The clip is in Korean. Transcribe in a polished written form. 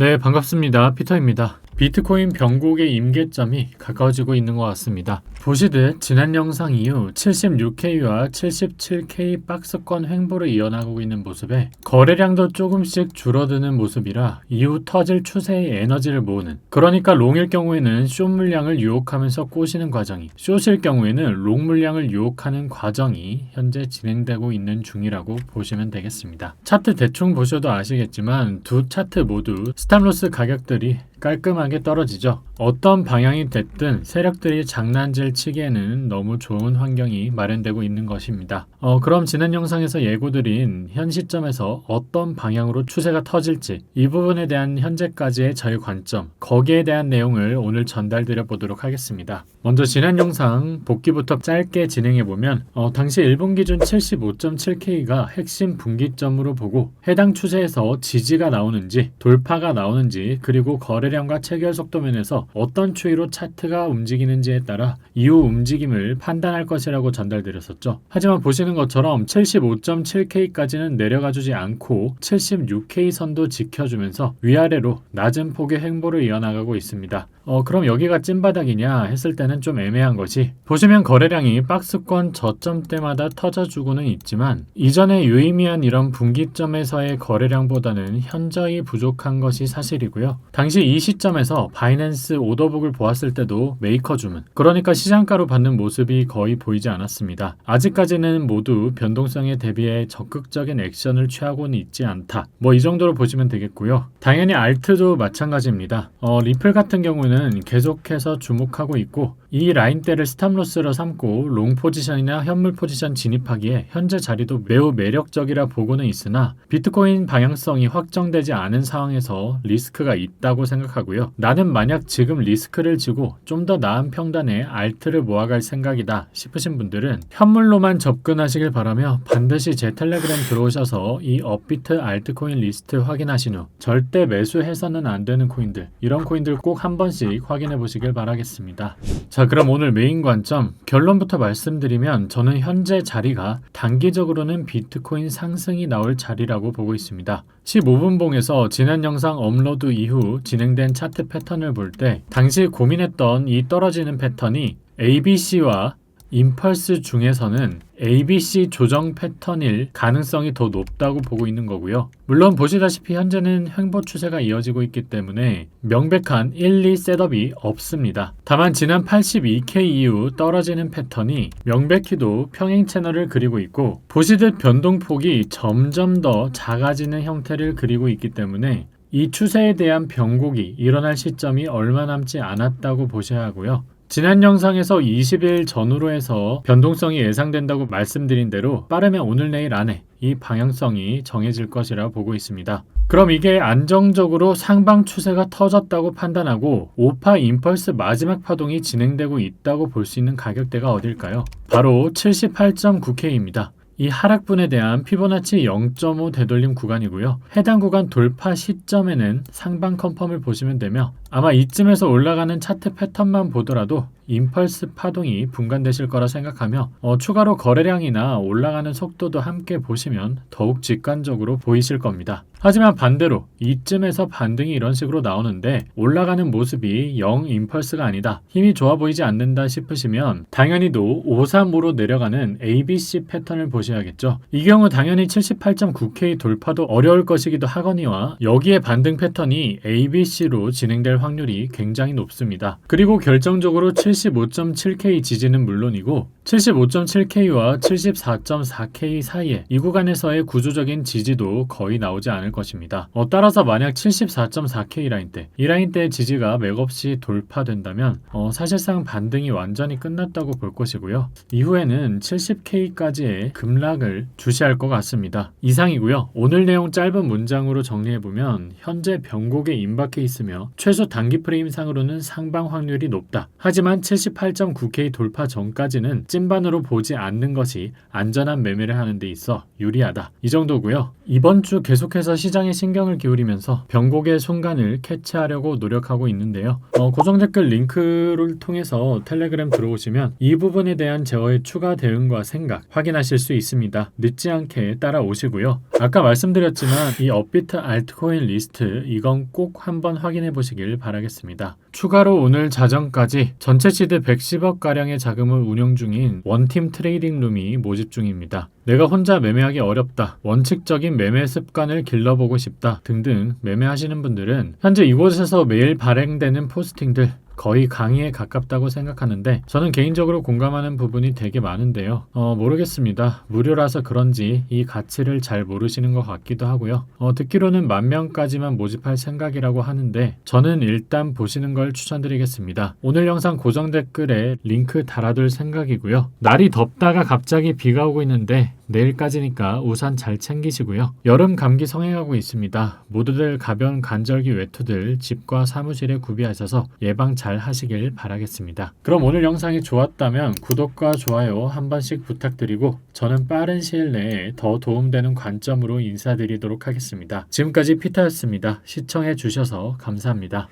네, 반갑습니다. 피터입니다. 비트코인 변곡의 임계점이 가까워지고 있는 것 같습니다. 보시듯 지난 영상 이후 76K와 77K 박스권 횡보를 이어나가고 있는 모습에 거래량도 조금씩 줄어드는 모습이라 이후 터질 추세의 에너지를 모으는, 그러니까 롱일 경우에는 숏 물량을 유혹하면서 꼬시는 과정이, 숏일 경우에는 롱 물량을 유혹하는 과정이 현재 진행되고 있는 중이라고 보시면 되겠습니다. 차트 대충 보셔도 아시겠지만 두 차트 모두 스탑로스 가격들이 깔끔하게 떨어지죠. 어떤 방향이 됐든 세력들이 장난질 치기에는 너무 좋은 환경이 마련되고 있는 것입니다. 그럼 지난 영상에서 예고드린 현 시점에서 어떤 방향으로 추세가 터질지, 이 부분에 대한 현재까지의 저의 관점, 거기에 대한 내용을 오늘 전달드려 보도록 하겠습니다. 먼저 지난 영상 복귀부터 짧게 진행해보면 당시 일본 기준 75.7K가 핵심 분기점으로 보고 해당 추세에서 지지가 나오는지 돌파가 나오는지, 그리고 거래량과 체결 속도 면에서 어떤 추이로 차트가 움직이는지에 따라 이후 움직임을 판단할 것이라고 전달드렸었죠. 하지만 보시는 것처럼 75.7K까지는 내려가주지 않고 76K 선도 지켜주면서 위아래로 낮은 폭의 횡보를 이어나가고 있습니다. 그럼 여기가 찐바닥이냐 했을 때는 좀 애매한 것이, 보시면 거래량이 박스권 저점대마다 터져주고는 있지만 이전에 유의미한 이런 분기점에서의 거래량보다는 현저히 부족한 것이 사실이고요. 당시 이 시점에서 바이낸스 오더북을 보았을 때도 메이커 주문, 그러니까 시장가로 받는 모습이 거의 보이지 않았습니다. 아직까지는 모두 변동성에 대비해 적극적인 액션을 취하고는 있지 않다, 이 정도로 보시면 되겠고요. 당연히 알트도 마찬가지입니다. 리플 같은 경우는 계속해서 주목하고 있고, 이 라인대를 스탑로스로 삼고 롱 포지션이나 현물 포지션 진입하기에 현재 자리도 매우 매력적이라 보고는 있으나 비트코인 방향성이 확정되지 않은 상황에서 리스크가 있다고 생각하고요. 나는 만약 지금 리스크를 지고 좀 더 나은 평단에 알트를 모아갈 생각이다 싶으신 분들은 현물로만 접근하시길 바라며, 반드시 제 텔레그램 들어오셔서 이 업비트 알트코인 리스트 확인하신 후 절대 매수해서는 안 되는 코인들, 이런 코인들 꼭 한 번씩 확인해 보시길 바라겠습니다. 자, 그럼 오늘 메인 관점 결론부터 말씀드리면, 저는 현재 자리가 단기적으로는 비트코인 상승이 나올 자리라고 보고 있습니다. 15분봉에서 지난 영상 업로드 이후 진행된 차트 패턴을 볼 때 당시 고민했던 이 떨어지는 패턴이 ABC와 임펄스 중에서는 ABC 조정 패턴일 가능성이 더 높다고 보고 있는 거고요. 물론 보시다시피 현재는 횡보 추세가 이어지고 있기 때문에 명백한 1, 2 셋업이 없습니다. 다만 지난 82K 이후 떨어지는 패턴이 명백히도 평행 채널을 그리고 있고, 보시듯 변동폭이 점점 더 작아지는 형태를 그리고 있기 때문에 이 추세에 대한 변곡이 일어날 시점이 얼마 남지 않았다고 보셔야 하고요. 지난 영상에서 20일 전후로 해서 변동성이 예상된다고 말씀드린 대로 빠르면 오늘 내일 안에 이 방향성이 정해질 것이라 보고 있습니다. 그럼 이게 안정적으로 상방 추세가 터졌다고 판단하고 5파 임펄스 마지막 파동이 진행되고 있다고 볼 수 있는 가격대가 어딜까요? 바로 78.9K입니다. 이 하락분에 대한 피보나치 0.5 되돌림 구간이고요. 해당 구간 돌파 시점에는 상방 컨펌을 보시면 되며, 아마 이쯤에서 올라가는 차트 패턴만 보더라도 임펄스 파동이 분간되실 거라 생각하며 추가로 거래량이나 올라가는 속도도 함께 보시면 더욱 직관적으로 보이실 겁니다. 하지만 반대로 이쯤에서 반등이 이런 식으로 나오는데 올라가는 모습이 영 임펄스가 아니다, 힘이 좋아 보이지 않는다 싶으시면 당연히도 535로 내려가는 ABC 패턴을 보셔야겠죠. 이 경우 당연히 78.9K 돌파도 어려울 것이기도 하거니와 여기에 반등 패턴이 ABC로 진행될 확률이 굉장히 높습니다. 그리고 결정적으로 75.7K 지지는 물론이고 75.7K와 74.4K 사이에 이 구간에서의 구조적인 지지도 거의 나오지 않을 것입니다. 따라서 만약 74.4K 라인대, 이 라인대의 지지가 맥없이 돌파된다면 사실상 반등이 완전히 끝났다고 볼 것이고요. 이후에는 70K까지의 급락을 주시할 것 같습니다. 이상이고요. 오늘 내용 짧은 문장으로 정리해보면 현재 변곡에 임박해 있으며 최소 단기 프레임상으로는 상방 확률이 높다. 하지만 78.9K 돌파 전까지는 찐반으로 보지 않는 것이 안전한 매매를 하는 데 있어 유리하다. 이 정도고요. 이번 주 계속해서 시장에 신경을 기울이면서 변곡의 순간을 캐치하려고 노력하고 있는데요. 고정 댓글 링크를 통해서 텔레그램 들어오시면 이 부분에 대한 제어의 추가 대응과 생각 확인하실 수 있습니다. 늦지 않게 따라오시고요. 아까 말씀드렸지만 이 업비트 알트코인 리스트 이건 꼭 한번 확인해 보시길 바라겠습니다. 추가로 오늘 자정까지 전체 시드 110억가량의 자금을 운영 중인 원팀 트레이딩 룸이 모집 중입니다. 내가 혼자 매매하기 어렵다, 원칙적인 매매 습관을 길러보고 싶다 등등 매매하시는 분들은 현재 이곳에서 매일 발행되는 포스팅들 거의 강의에 가깝다고 생각하는데 저는 개인적으로 공감하는 부분이 되게 많은데요. 모르겠습니다. 무료라서 그런지 이 가치를 잘 모르시는 것 같기도 하고요. 듣기로는 10,000명까지만 모집할 생각이라고 하는데 저는 일단 보시는 걸 추천드리겠습니다. 오늘 영상 고정 댓글에 링크 달아둘 생각이고요. 날이 덥다가 갑자기 비가 오고 있는데 내일까지니까 우산 잘 챙기시고요. 여름 감기 성행하고 있습니다. 모두들 가벼운 간절기 외투들 집과 사무실에 구비하셔서 예방 잘 하시길 바라겠습니다. 그럼 오늘 영상이 좋았다면 구독과 좋아요 한 번씩 부탁드리고 저는 빠른 시일 내에 더 도움되는 관점으로 인사드리도록 하겠습니다. 지금까지 피터였습니다. 시청해 주셔서 감사합니다.